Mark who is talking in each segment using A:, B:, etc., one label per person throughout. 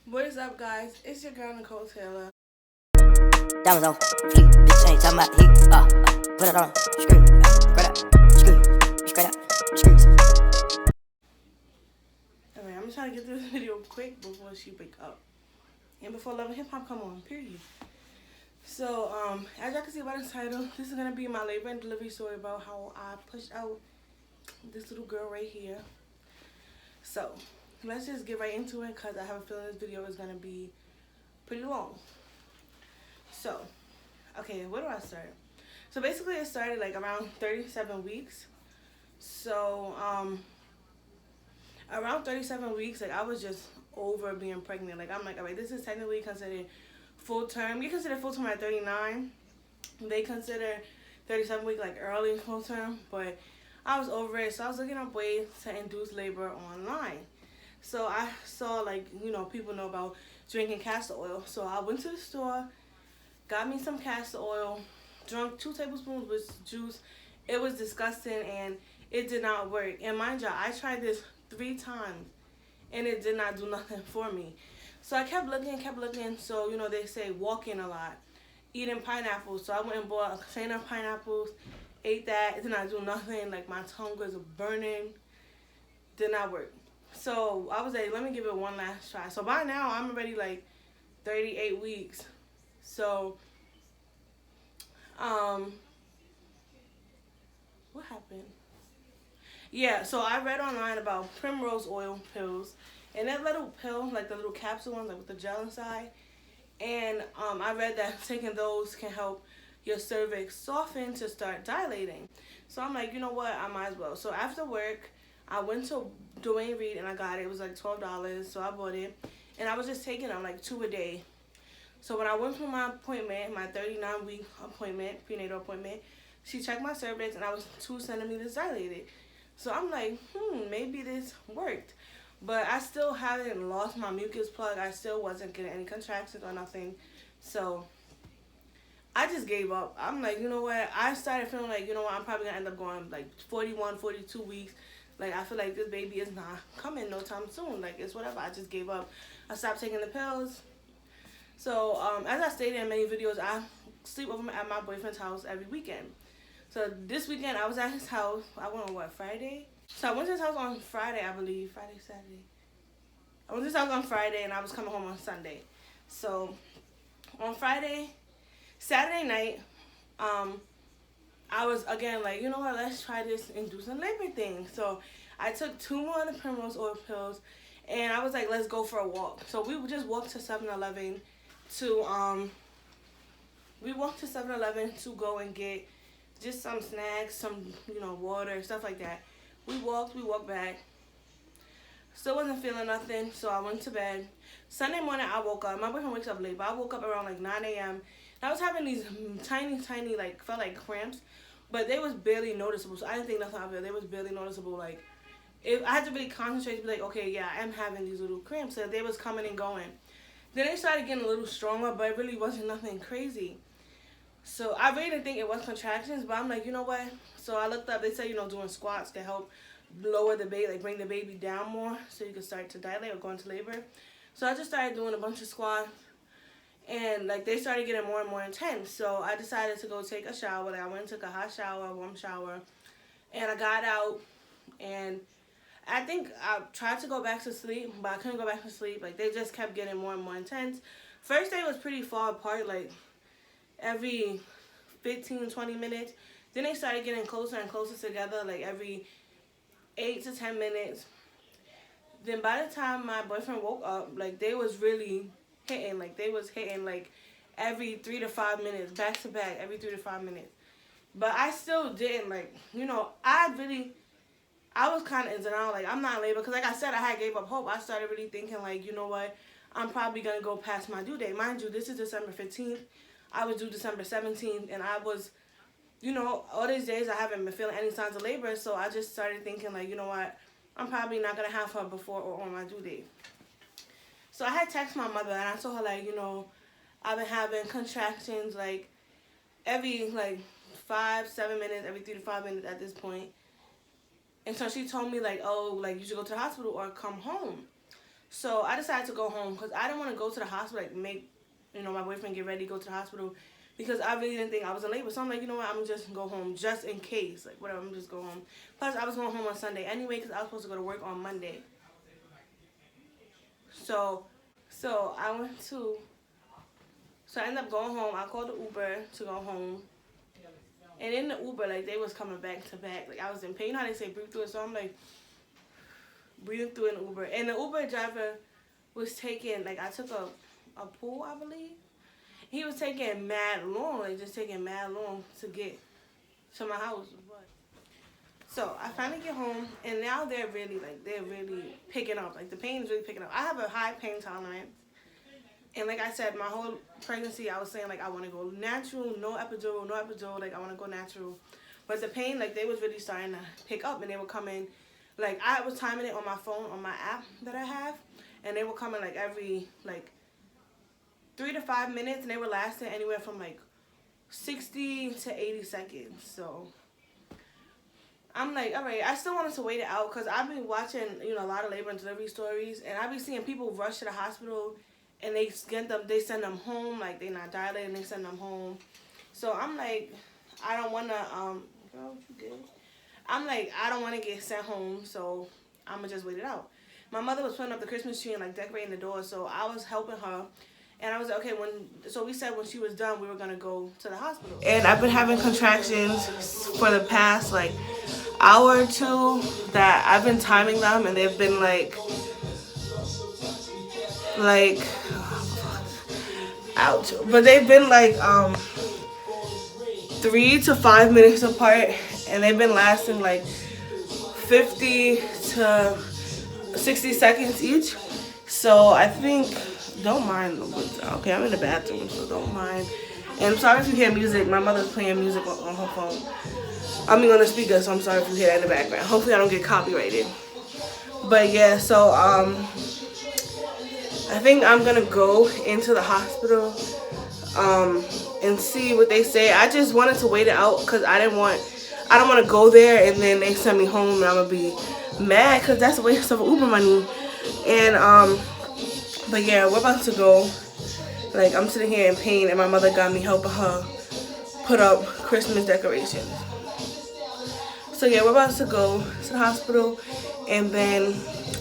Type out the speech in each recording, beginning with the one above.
A: What is up, guys? It's your girl Nicole Taylor.
B: Diamonds on fleek, bitch ain't talking about heat. Put it on, screw, spread out, screw, straight out, screws.
A: Alright, I'm trying to get through this video quick before she wake up. And before Love and Hip Hop come on, period. So, as y'all can see by the title, this is going to be my labor and delivery story about how I pushed out this little girl right here. So, let's just get right into it because I have a feeling this video is going to be pretty long. So, okay, where do I start? So basically it started like around 37 weeks. So, around 37 weeks, like I was just over being pregnant. Like I'm like, alright, this is technically considered full term. You consider full term at 39. They consider 37 week like early full term, but I was over it. So I was looking up ways to induce labor online. So I saw like, people know about drinking castor oil. So I went to the store, got me some castor oil, drunk 2 tablespoons with juice. It was disgusting and it did not work. And mind you, I tried this 3 times and it did not do nothing for me. So I kept looking. So, they say walking a lot, eating pineapples. So I went and bought a container of pineapples, ate that. It did not do nothing. Like my tongue was burning. Did not work. So I was like, let me give it one last try. So by now I'm already like 38 weeks. So, what happened? Yeah, so I read online about primrose oil pills. And that little pill, like the little capsule ones, like with the gel inside. And I read that taking those can help your cervix soften to start dilating. So I'm like, you know what? I might as well. So after work, I went to Dwayne Reed and I got it. It was like $12. So I bought it. And I was just taking them like 2 a day. So when I went for my appointment, my 39-week appointment, prenatal appointment, she checked my cervix and I was 2 centimeters dilated. So I'm like, maybe this worked. But I still haven't lost my mucus plug. I still wasn't getting any contractions or nothing. So I just gave up. I'm like, you know what? I started feeling like, you know what? I'm probably going to end up going like 41, 42 weeks. Like, I feel like this baby is not coming no time soon. Like, it's whatever. I just gave up. I stopped taking the pills. So, as I stated in many videos, I sleep over at my boyfriend's house every weekend. So, this weekend, I was at his house. I went on, Friday? So, I went to his house on Friday, I believe. Friday, Saturday. I went to his house on Friday, and I was coming home on Sunday. So, on Saturday night, I was, again, like, you know what? Let's try this inducing labor thing. So, I took 2 more of the primrose oil pills, and I was like, let's go for a walk. So, we just walked to 7-Eleven we walked to 7-Eleven to go and get just some snacks, some, water, stuff like that. We walked back. Still wasn't feeling nothing, so I went to bed. Sunday morning, I woke up. My boyfriend wakes up late, but I woke up around like 9 a.m. I was having these tiny, felt like cramps, but they was barely noticeable, so I didn't think nothing of it. They was barely noticeable. Like, I had to really concentrate to be like, okay, yeah, I am having these little cramps. So they was coming and going. Then they started getting a little stronger, but it really wasn't nothing crazy. So I really didn't think it was contractions, but I'm like, you know what? So I looked up. They said, doing squats can help lower the baby, like bring the baby down more so you can start to dilate or go into labor. So I just started doing a bunch of squats, and like they started getting more and more intense. So I decided to go take a shower. Like I went and took a hot shower, warm shower, and I got out, and I think I tried to go back to sleep, but I couldn't go back to sleep. Like, they just kept getting more and more intense. First day was pretty far apart, like, every 15, 20 minutes. Then they started getting closer and closer together, like, every 8 to 10 minutes. Then by the time my boyfriend woke up, like, they was really hitting. Like, they was hitting, like, every 3 to 5 minutes, back to back, every 3 to 5 minutes. But I still didn't, like, I was kind of in denial, like, I'm not in labor. Because, like I said, I had gave up hope. I started really thinking, like, you know what? I'm probably going to go past my due date. Mind you, this is December 15th. I was due December 17th. And I was, all these days I haven't been feeling any signs of labor. So I just started thinking, like, you know what? I'm probably not going to have her before or on my due date. So I had texted my mother. And I told her, like, I've been having contractions, like, every, 5-7 minutes, every 3 to 5 minutes at this point. And so she told me, like, oh, like, you should go to the hospital or come home. So I decided to go home because I didn't want to go to the hospital, like make, my boyfriend get ready, go to the hospital, because I really didn't think I was in labor. So I'm like, you know what, I'm just go home just in case, like whatever, I'm just go home. Plus I was going home on Sunday anyway because I was supposed to go to work on Monday. So, so I went to, so I ended up going home. I called the Uber to go home. And in the Uber, like, they was coming back to back. Like, I was in pain. You know how they say breathe through it? So I'm, like, breathing through in the Uber. And the Uber driver was taking, like, I took a pool, I believe. He was taking mad long, like, just taking mad long to get to my house. So I finally get home, and now they're really picking up. Like, the pain is really picking up. I have a high pain tolerance. And like I said, my whole pregnancy, I was saying, like, I want to go natural, no epidural, like, I want to go natural. But the pain, like, they was really starting to pick up, and they were coming, like, I was timing it on my phone, on my app that I have, and they were coming, like, every, like, 3 to 5 minutes, and they were lasting anywhere from, like, 60 to 80 seconds, so I'm like, all right, I still wanted to wait it out, because I've been watching, a lot of labor and delivery stories, and I've been seeing people rush to the hospital, and they send them home, like, they not dilating, they send them home. So I'm like, I don't want to, girl, you good? I'm like, I don't want to get sent home, so I'm going to just wait it out. My mother was putting up the Christmas tree and, like, decorating the door, so I was helping her. And I was like, okay, so we said when she was done, we were going to go to the hospital. And I've been having contractions for the past, like, hour or two that I've been timing them, and they've been, like, ouch. But they've been, like, 3 to 5 minutes apart, and they've been lasting, like, 50 to 60 seconds each. So I think, don't mind. Okay, I'm in the bathroom, so don't mind. And I'm sorry if you hear music. My mother's playing music on her phone. I mean, on the speaker, so I'm sorry if you hear that in the background. Hopefully I don't get copyrighted. But yeah, so I think I'm gonna go into the hospital and see what they say. I just wanted to wait it out because I don't want to go there and then they send me home and I'm gonna be mad because that's a waste of Uber money. And but yeah, we're about to go. Like, I'm sitting here in pain and my mother got me helping her put up Christmas decorations. So yeah, we're about to go to the hospital, and then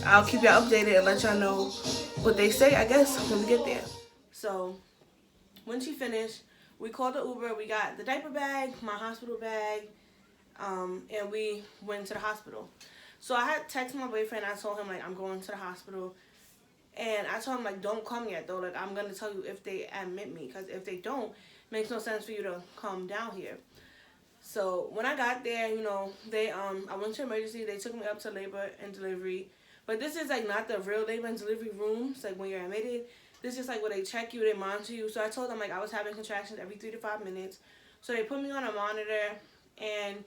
A: I'll keep y'all updated and let y'all know what they say, I guess, when we get there. So when she finished, we called the Uber. We got the diaper bag, my hospital bag, and we went to the hospital. So I had texted my boyfriend. I told him, like, I'm going to the hospital. And I told him, like, don't come yet, though. Like, I'm going to tell you if they admit me. Because if they don't, it makes no sense for you to come down here. So when I got there, I went to emergency. They took me up to labor and delivery. But this is, like, not the real labor and delivery rooms, like, when you're admitted. This is, like, where they check you, they monitor you. So I told them, like, I was having contractions every 3 to 5 minutes. So they put me on a monitor and,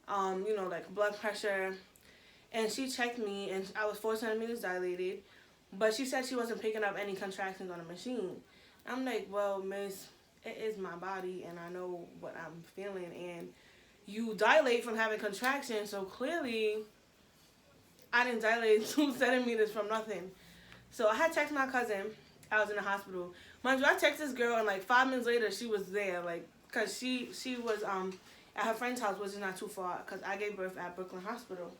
A: like, blood pressure. And she checked me, and I was 4 centimeters dilated. But she said she wasn't picking up any contractions on the machine. I'm like, well, miss, it is my body, and I know what I'm feeling. And you dilate from having contractions, so clearly I didn't dilate 2 centimeters from nothing. So I had texted my cousin. I was in the hospital. Mind you, I texted this girl, and like 5 minutes later, she was there. Like, cause she was at her friend's house, which is not too far, cause I gave birth at Brooklyn Hospital.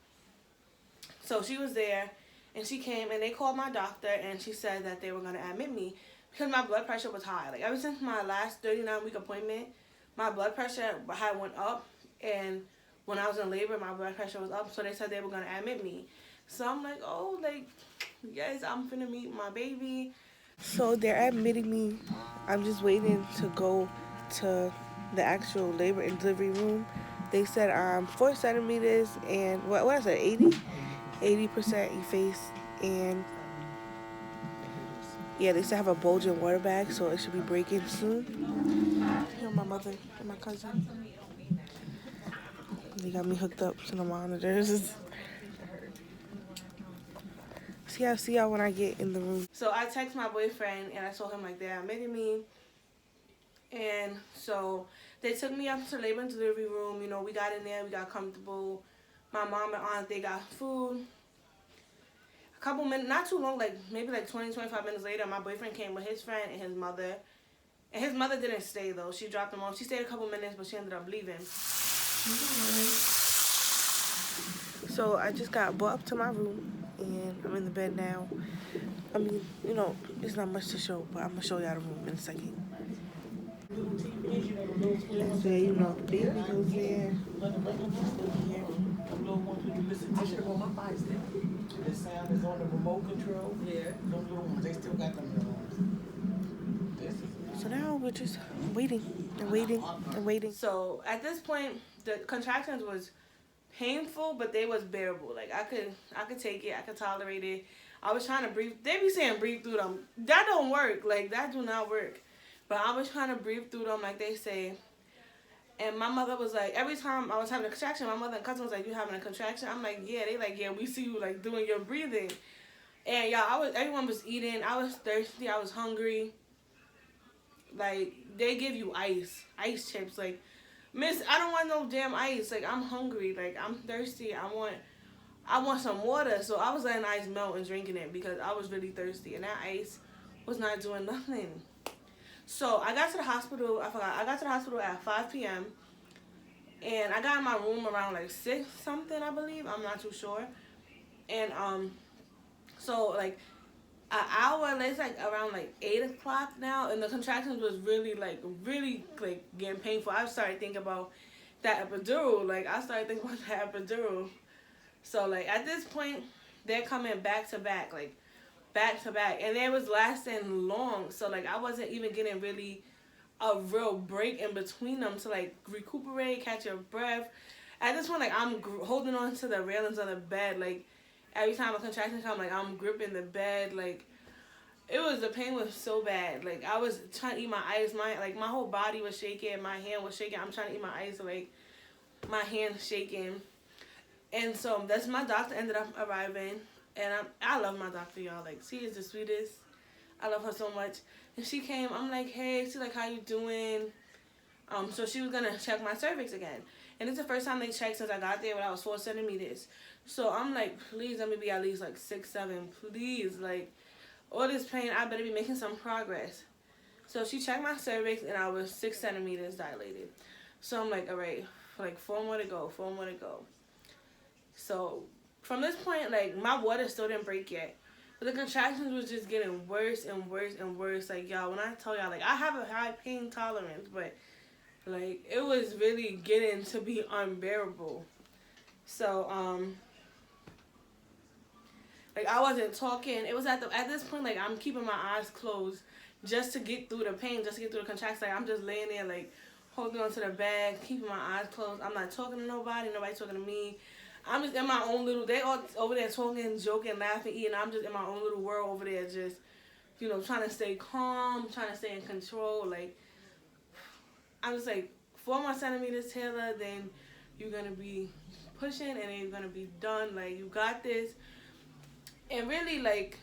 A: So she was there, and she came, and they called my doctor, and she said that they were gonna admit me because my blood pressure was high. Like, ever since my last 39-week appointment, my blood pressure had went up, and when I was in labor, my blood pressure was up. So they said they were gonna admit me. So I'm like, oh, like, yes, I'm finna meet my baby. So they're admitting me. I'm just waiting to go to the actual labor and delivery room. They said 4 centimeters and what I said, 80% effaced, and yeah, they still have a bulging water bag, so it should be breaking soon. Here, my mother and my cousin. They got me hooked up to the monitors. See y'all when I get in the room. So I text my boyfriend and I told him, like, they're admitting me. And so they took me up to the labor and delivery room. We got in there, we got comfortable. My mom and aunt, they got food. a couple minutes, not too long, like maybe like 20, 25 minutes later, my boyfriend came with his friend and his mother. And his mother didn't stay though. She dropped him off. She stayed a couple minutes, but she ended up leaving. So I just got brought up to my room and I'm in the bed now. I mean, you know, it's not much to show, but I'm gonna show y'all the room in a second. That's where, you know, the baby goes there.
C: I should have on my bike stick. The sound is on the remote control. Yeah. Those little ones, they still got them little ones.
A: So now we're just waiting and waiting and waiting. So at this point, the contractions was painful, but they was bearable. Like I could take it, I could tolerate it. I was trying to breathe. They be saying breathe through them. That don't work. Like that do not work. But I was trying to breathe through them, like they say. And my mother was like, every time I was having a contraction, my mother and cousin was like, "You having a contraction?" I'm like, "Yeah." They like, "Yeah, we see you like doing your breathing." And y'all, everyone was eating. I was thirsty. I was hungry. Like they give you ice chips. Like, Miss, I don't want no damn ice. Like I'm hungry. Like I'm thirsty. I want some water. So I was letting ice melt and drinking it because I was really thirsty, and that ice was not doing nothing. So I got to the hospital. I got to the hospital at 5 p.m. and I got in my room around like 6 something, I believe. I'm not too sure. And so like an hour, it's like around like 8 o'clock now, and the contractions was really getting painful. I started thinking about that epidural. Like I started thinking about that epidural. So like at this point, they're coming back to back, and they was lasting long. So like I wasn't even getting really a real break in between them to like recuperate, catch your breath. At this point, like I'm holding on to the railings of the bed. Like every time a contraction comes, like I'm gripping the bed. Like the pain was so bad. Like I was trying to eat my ice. My whole body was shaking. My hand was shaking. I'm trying to eat my ice. Like my hand shaking. And so that's my doctor ended up arriving. And I love my doctor, y'all. Like, she is the sweetest. I love her so much. And she came. I'm like, "Hey." She's like, "How you doing?" So she was going to check my cervix again. And it's the first time they checked since I got there when I was 4 centimeters. So I'm like, please let me be at least like 6, 7. Please. Like, all this pain, I better be making some progress. So she checked my cervix and I was 6 centimeters dilated. So I'm like, all right, like 4 more to go, 4 more to go. So from this point, like, my water still didn't break yet. But the contractions was just getting worse and worse and worse. Like, y'all, when I tell y'all, like, I have a high pain tolerance, but, like, it was really getting to be unbearable. So, like, I wasn't talking. It was at this point, like, I'm keeping my eyes closed just to get through the pain, just to get through the contractions. Like, I'm just laying there, like, holding on to the bed, keeping my eyes closed. I'm not talking to nobody. Nobody's talking to me. I'm just in my own little, they all over there talking, joking, laughing, eating. I'm just in my own little world over there just, you know, trying to stay calm, trying to stay in control. Like, I'm just like, 4 more centimeters, Taylor, then you're going to be pushing and then you're going to be done. Like, you got this. And really, like,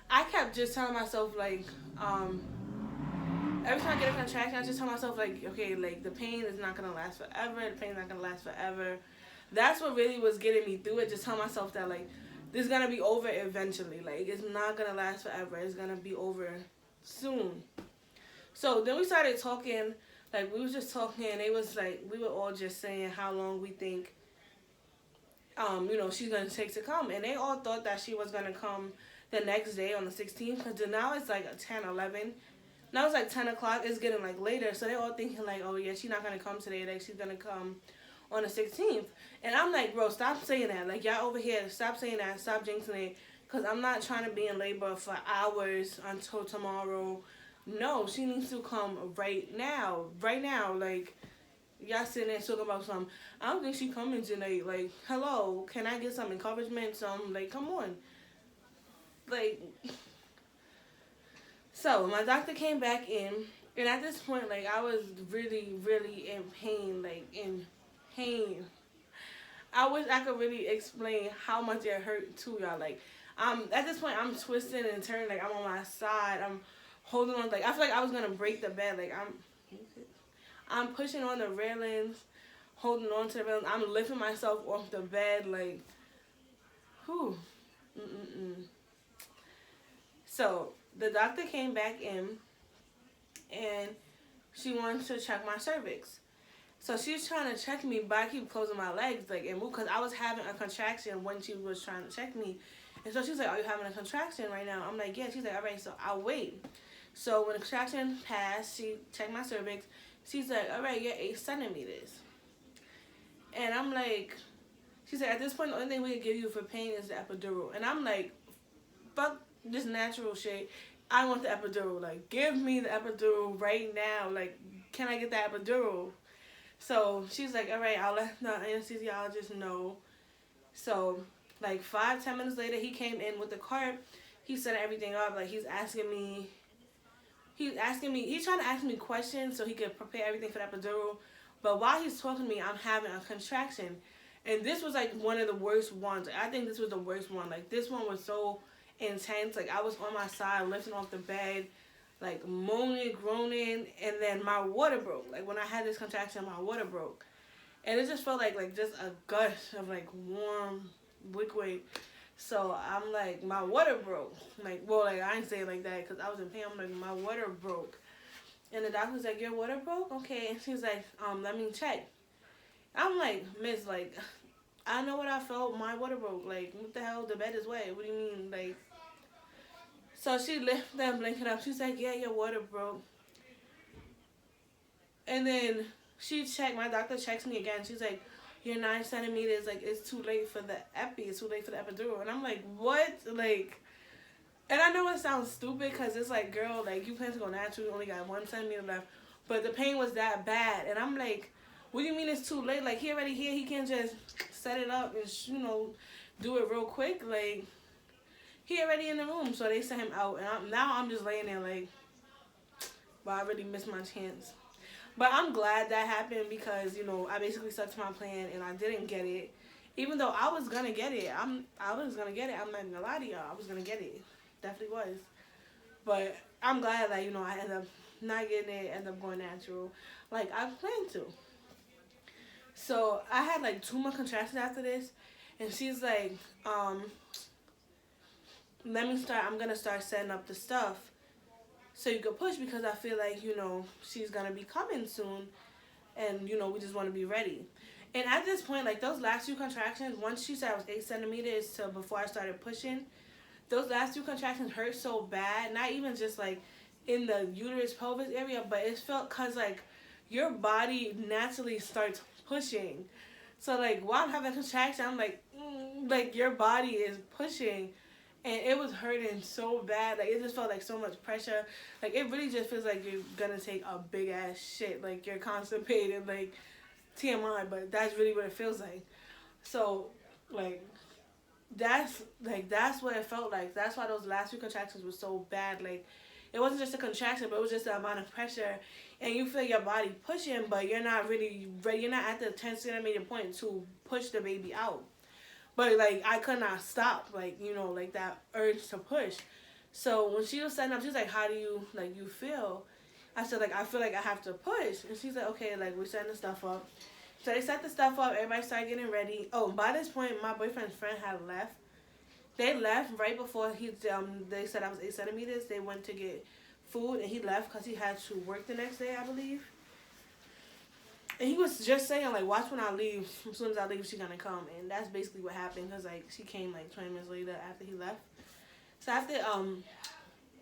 A: I kept just telling myself, like, every time I get a contraction, I just tell myself, like, okay, like, the pain is not going to last forever. The pain is not going to last forever. That's what really was getting me through it. Just tell myself that, like, this is going to be over eventually. Like, it's not going to last forever. It's going to be over soon. So then we started talking. Like, we was just talking. And it was, like, we were all just saying how long we think, you know, she's going to take to come. And they all thought that she was going to come the next day on the 16th. Because now it's, like, 10, 11. Now it's, like, 10 o'clock. It's getting, like, later. So they're all thinking, like, oh, yeah, she's not going to come today. Like, she's going to come on the 16th. And I'm like, bro, stop saying that. Like, y'all over here, stop saying that. Stop jinxing it. Because I'm not trying to be in labor for hours until tomorrow. No, she needs to come right now. Right now. Like, y'all sitting there talking about something. I don't think she coming tonight. Like, hello, can I get some encouragement? Like, come on. Like, so my doctor came back in. And at this point, like, I was really, really in pain. Like, in pain. I wish I could really explain how much it hurt to y'all. Like, at this point, I'm twisting and turning. Like, I'm on my side. I'm holding on. Like, I feel like I was gonna break the bed. Like, I'm pushing on the railings, holding on to the railings. I'm lifting myself off the bed. Like, whew. So the doctor came back in and she wanted to check my cervix. So she's trying to check me, but I keep closing my legs like and move because I was having a contraction when she was trying to check me. And so she's like, "Are you having a contraction right now?" I'm like, "Yeah." She's like, "All right, so I'll wait." So when the contraction passed, she checked my cervix. She's like, "All right, you're 8 centimeters." And I'm like, she's like, "At this point, the only thing we can give you for pain is the epidural." And I'm like, fuck this natural shit. I want the epidural. Like, give me the epidural right now. Like, can I get the epidural? So she's like, "All right, I'll let the anesthesiologist know." So like 5-10 minutes later, he came in with the cart. He set everything up. Like he's trying to ask me questions so he could prepare everything for the epidural. But while he's talking to me, I'm having a contraction. And this was like one of the worst ones. Like, I think this was the worst one. Like this one was so intense. Like I was on my side, lifting off the bed, like moaning, groaning, and then my water broke. Like when I had this contraction, my water broke. And it just felt like just a gush of like warm liquid. So I'm like, my water broke. Like, well, like I ain't saying like that because I was in pain. I'm like, my water broke. And the doctor's like, "Your water broke? Okay." And she's like, "Let me check." I'm like, "Miss, like, I know what I felt. My water broke. Like, what the hell? The bed is wet. What do you mean? Like," so she lifted that blanket up. She's like, "Yeah, your water broke." And then she checked. My doctor checks me again. She's like, "You're 9 centimeters. Like, it's too late for the epi. It's too late for the epidural." And I'm like, "What?" Like, and I know it sounds stupid because it's like, girl, like, you plan to go natural. You only got 1 centimeter left. But the pain was that bad. And I'm like, what do you mean it's too late? Like, he already here. He can't just set it up and, do it real quick. Like, he already in the room. So they sent him out. And now I'm just laying there like, wow, I really missed my chance. But I'm glad that happened because, I basically stuck to my plan and I didn't get it. Even though I was going to get it. I was going to get it. I'm not going to lie to y'all. I was going to get it. Definitely was. But I'm glad that, I ended up not getting it, ended up going natural. Like, I planned to. So, I had, 2 more contractions after this. And she's like, I'm going to start setting up the stuff so you could push because I feel like, she's going to be coming soon. And, we just want to be ready. And at this point, those last 2 contractions, once she said I was 8 centimeters to before I started pushing, those last 2 contractions hurt so bad. Not even just, in the uterus pelvis area, but it felt because, your body naturally starts pushing. So, while I'm having a contraction, I'm your body is pushing. And it was hurting so bad. It just felt like so much pressure. It really just feels like you're going to take a big-ass shit. You're constipated, TMI, but that's really what it feels like. So, that's what it felt like. That's why those last 2 contractions were so bad. It wasn't just a contraction, but it was just the amount of pressure. And you feel your body pushing, but you're not really ready. You're not at the 10 centimeter point to push the baby out. But, I could not stop, that urge to push. So, when she was setting up, she was like, "How do you, you feel?" I said, I feel like I have to push. And she's like, "Okay, we're setting the stuff up." So, they set the stuff up. Everybody started getting ready. Oh, by this point, my boyfriend's friend had left. They left right before they said I was 8 centimeters. They went to get food, and he left because he had to work the next day, I believe. And he was just saying, watch when I leave. As soon as I leave, she's going to come. And that's basically what happened because, she came, 20 minutes later after he left. So after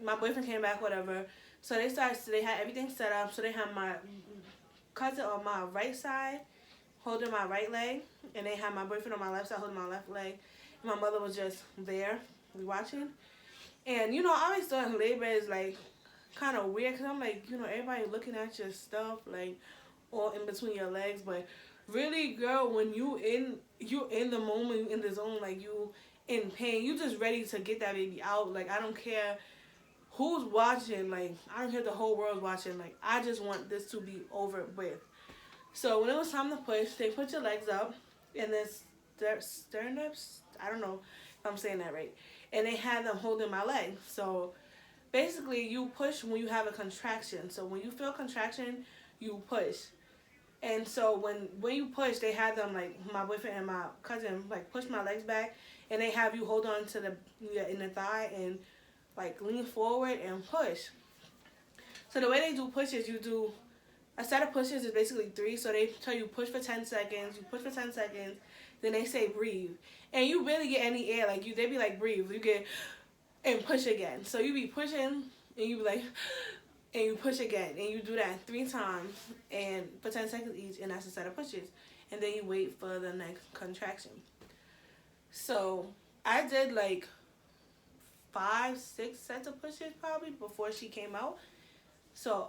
A: my boyfriend came back, whatever, so they had everything set up. So they had my cousin on my right side holding my right leg. And they had my boyfriend on my left side holding my left leg. And my mother was just there watching. And, I always thought labor is, kind of weird because I'm everybody looking at your stuff, all in between your legs, but really, girl, when you in the moment, you in the zone, you in pain, you just ready to get that baby out. I don't care who's watching, I don't care if the whole world's watching, I just want this to be over with. So when it was time to push, they put your legs up, and then sternups, I don't know if I'm saying that right, and they had them holding my leg. So basically, you push when you have a contraction. So when you feel contraction, you push. And so when you push, they had them, my boyfriend and my cousin, push my legs back. and they have you hold on to the inner thigh and like lean forward and push. So the way they do pushes, you do a set of pushes is basically 3. So they tell you push for 10 seconds, you push for 10 seconds, then they say breathe. And you really get any air, like they be like breathe, you get, and push again. So you be pushing, and you be like, and you push again, and you do that 3 times, and for 10 seconds each, and that's a set of pushes. And then you wait for the next contraction. So I did like 5, 6 sets of pushes probably before she came out. So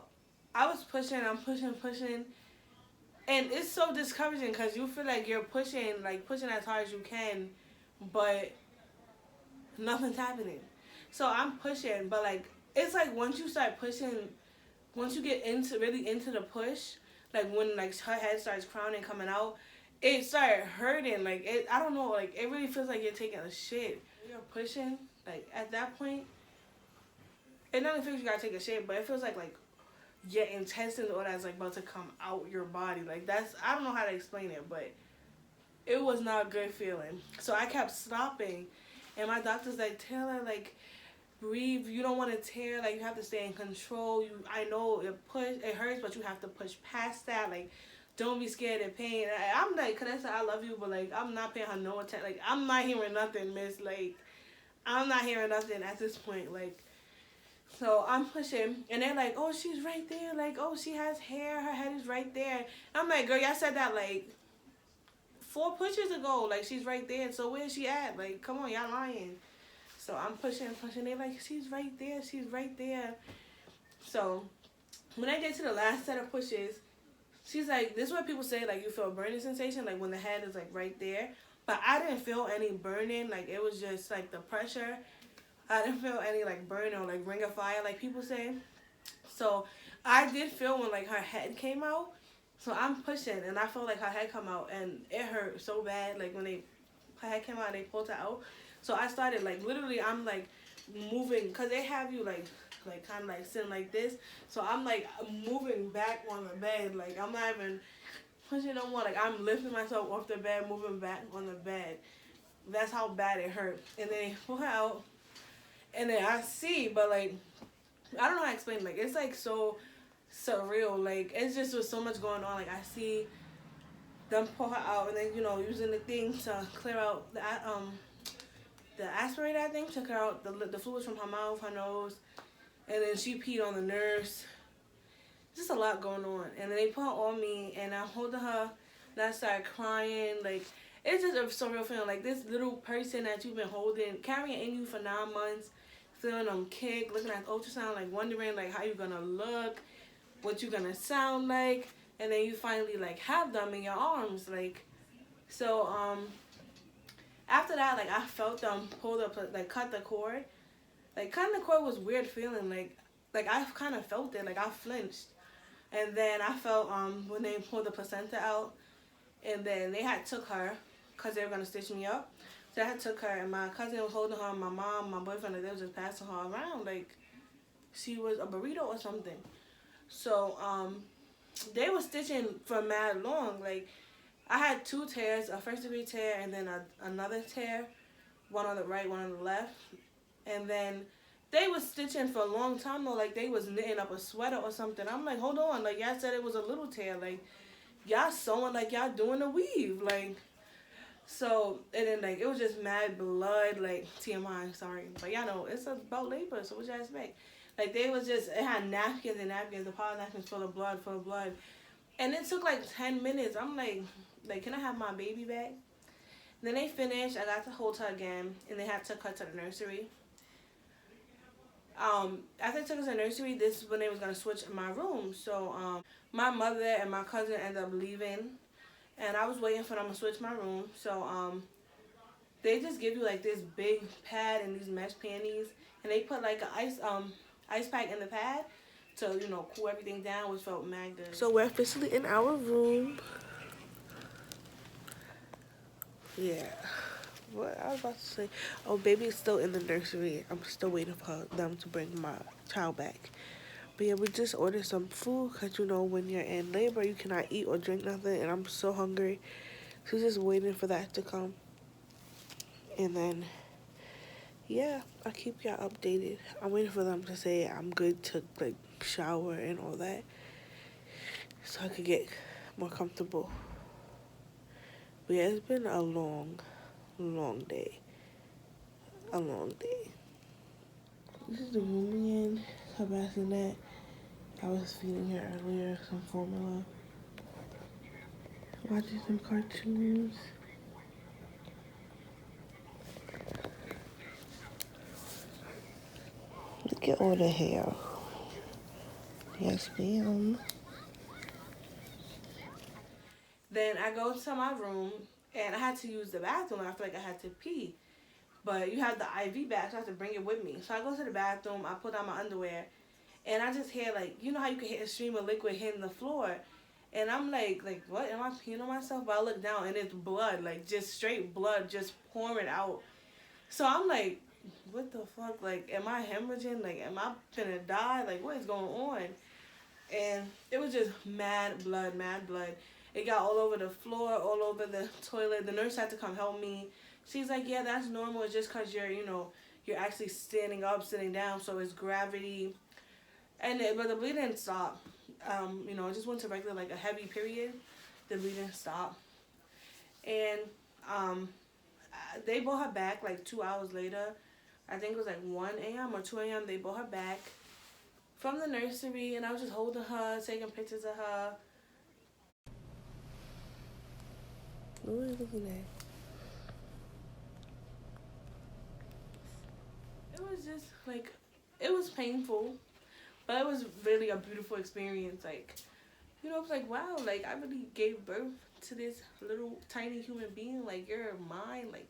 A: I was pushing, I'm pushing, and it's so discouraging because you feel like you're pushing as hard as you can, but nothing's happening. So I'm pushing, but like it's like once you start pushing, once you get really into the push, like when like her head starts crowning coming out, it started hurting. Like I don't know, like it really feels like you're taking a shit. You're pushing, like at that point, it not only feels you gotta take a shit, but it feels like your intestines or that's like about to come out your body. Like that's, I don't know how to explain it, but it was not a good feeling. So I kept stopping, and my doctor's like, Taylor, like breathe, you don't want to tear, like you have to stay in control. I know it hurts, but you have to push past that. Like don't be scared of pain. I'm like, Vanessa, I love you, but like I'm not paying her no attention. Like I'm not hearing nothing, miss. Like I'm not hearing nothing at this point. Like, so I'm pushing, and they're like, oh, she's right there. Like, oh, she has hair. Her head is right there. I'm like, girl, y'all said that like 4 pushes ago. Like, she's right there. So where's she at? Like, come on, y'all lying. So I'm pushing. They're like, she's right there. She's right there. So when I get to the last set of pushes, she's like, this is what people say, like, you feel a burning sensation, like when the head is like right there. But I didn't feel any burning. Like, it was just like the pressure. I didn't feel any like burn or like ring of fire like people say. So I did feel when like her head came out. So I'm pushing, and I felt like her head come out, and it hurt so bad. Like when her head came out and they pulled her out. So I started like literally, I'm like moving, cause they have you like kind of like sitting like this. So I'm like moving back on the bed. Like I'm not even pushing no more. Like I'm lifting myself off the bed, moving back on the bed. That's how bad it hurt. And then they pull her out. And then I see, but like, I don't know how to explain. Like, it's like so surreal. Like, it's just with so much going on. Like, I see them pull her out, and then using the thing to clear out the aspirator, I think, to clear out the fluids from her mouth, her nose, and then she peed on the nurse. Just a lot going on. And then they put her on me, and I'm holding her, and I started crying. Like, it's just a surreal feeling. Like, this little person that you've been holding, carrying in you for 9 months. Feeling them kick, looking at ultrasound, like wondering like how you're gonna look, what you're gonna sound like, and then you finally like have them in your arms. Like, so after that, like I felt them pull up, like cut the cord. Like cutting the cord was weird feeling. Like I kind of felt it. Like I flinched, and then I felt when they pulled the placenta out, and then they had took her because they were gonna stitch me up. So I took her, and my cousin was holding her, my mom, my boyfriend, and they was just passing her around like she was a burrito or something. So they were stitching for mad long. Like I had 2 tears, a 1st degree tear, and then another tear, one on the right, one on the left. And then they was stitching for a long time though. Like they was knitting up a sweater or something. I'm like, hold on, like y'all said it was a little tear. Like y'all sewing like y'all doing a weave, like. So, and then, like, it was just mad blood, like, TMI, sorry. But y'all know, it's about labor, so what y'all expect? Like, they was just, it had napkins and napkins, the poly napkins full of blood. And it took, like, 10 minutes. I'm like, can I have my baby back? Then they finished, I got to hold her again, and they had to cut to the nursery. After they took us to the nursery, this is when they was going to switch my room. So, my mother and my cousin ended up leaving. And I was waiting for them to switch my room. So, they just give you, like, this big pad and these mesh panties. And they put, like, an ice pack in the pad to, cool everything down, which felt mad good. So, we're officially in our room. Yeah. What I was about to say. Oh, baby's still in the nursery. I'm still waiting for them to bring my child back. But yeah, we just ordered some food because, when you're in labor, you cannot eat or drink nothing. And I'm so hungry. So just waiting for that to come. And then, yeah, I'll keep y'all updated. I'm waiting for them to say I'm good to, like, shower and all that, so I could get more comfortable. But yeah, it's been a long, long day. A long day. This is the room again. Her bassinet. I was feeding her earlier some formula. Watching some cartoons. Look at all the hair. Yes, ma'am. Then I go to my room and I had to use the bathroom. I feel like I had to pee. But you have the IV bag, so I have to bring it with me. So I go to the bathroom, I put on my underwear, and I just hear, like, you know how you can hear a stream of liquid hitting the floor? And I'm like, what? Am I peeing on myself? But I look down and it's blood, like, just straight blood just pouring out. So I'm like, what the fuck? Like, am I hemorrhaging? Like, am I finna die? Like, what is going on? And it was just mad blood, mad blood. It got all over the floor, all over the toilet. The nurse had to come help me. She's like, yeah, that's normal. It's just because you're, you're actually standing up, sitting down, so it's gravity. But the bleeding didn't stop. It just went to regular, like, a heavy period. The bleeding stopped. And they brought her back, like, 2 hours later. I think it was, like, 1 a.m. or 2 a.m. They brought her back from the nursery, and I was just holding her, taking pictures of her. What are you looking at? It was just, like, it was painful, but it was really a beautiful experience. Like, it was like, wow, like, I really gave birth to this little tiny human being. Like, you're mine. Like,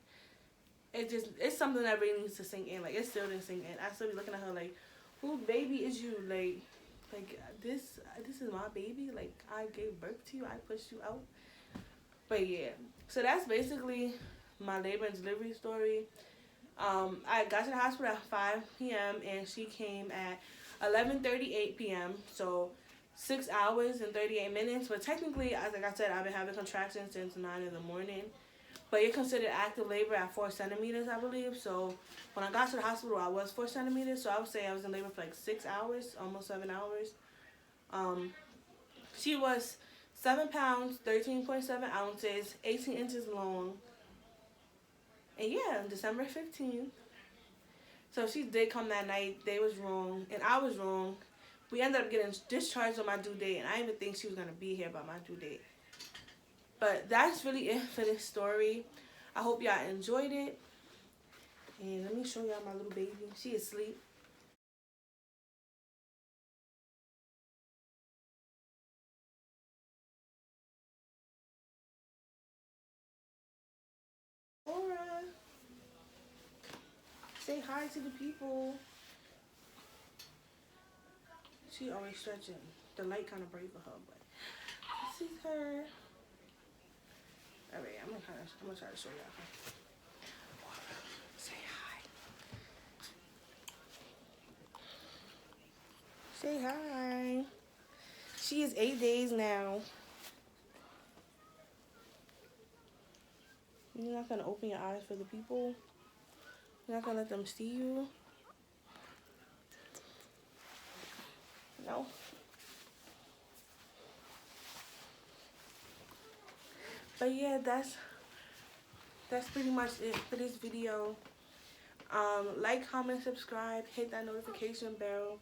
A: it's something that really needs to sink in. Like, it still didn't sink in. I still be looking at her like, whose baby is you? Like this is my baby. Like, I gave birth to you. I pushed you out. But yeah, so that's basically my labor and delivery story. I got to the hospital at 5 p.m. and she came at 11:38 p.m. So 6 hours and 38 minutes. But technically, like I said, I've been having contractions since 9 in the morning. But you're considered active labor at 4 centimeters, I believe. So when I got to the hospital, I was 4 centimeters. So I would say I was in labor for like 6 hours, almost 7 hours. She was 7 pounds, 13.7 ounces, 18 inches long. And yeah, December 15th. So she did come that night. They was wrong, and I was wrong. We ended up getting discharged on my due date, and I didn't even think she was going to be here by my due date. But that's really it for this story. I hope y'all enjoyed it. And let me show y'all my little baby. She is asleep. Laura, say hi to the people. She always stretching. The light kind of bright for her, but this is her. Alright, I'm gonna try to show y'all her. Say hi. Say hi. She is 8 days now. You're not gonna open your eyes for the people? You're not gonna let them see you? No? But yeah, that's pretty much it for this video. Like, comment, subscribe, hit that notification bell.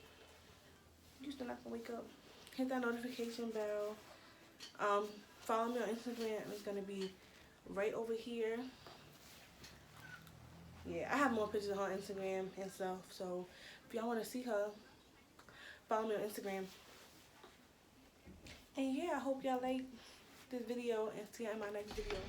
A: You still not gonna wake up. Hit that notification bell. Follow me on Instagram. It's gonna be right over here. Yeah, I have more pictures of her on Instagram and stuff. So if y'all want to see her, follow me on Instagram. And yeah, I hope y'all like this video and see you in my next video.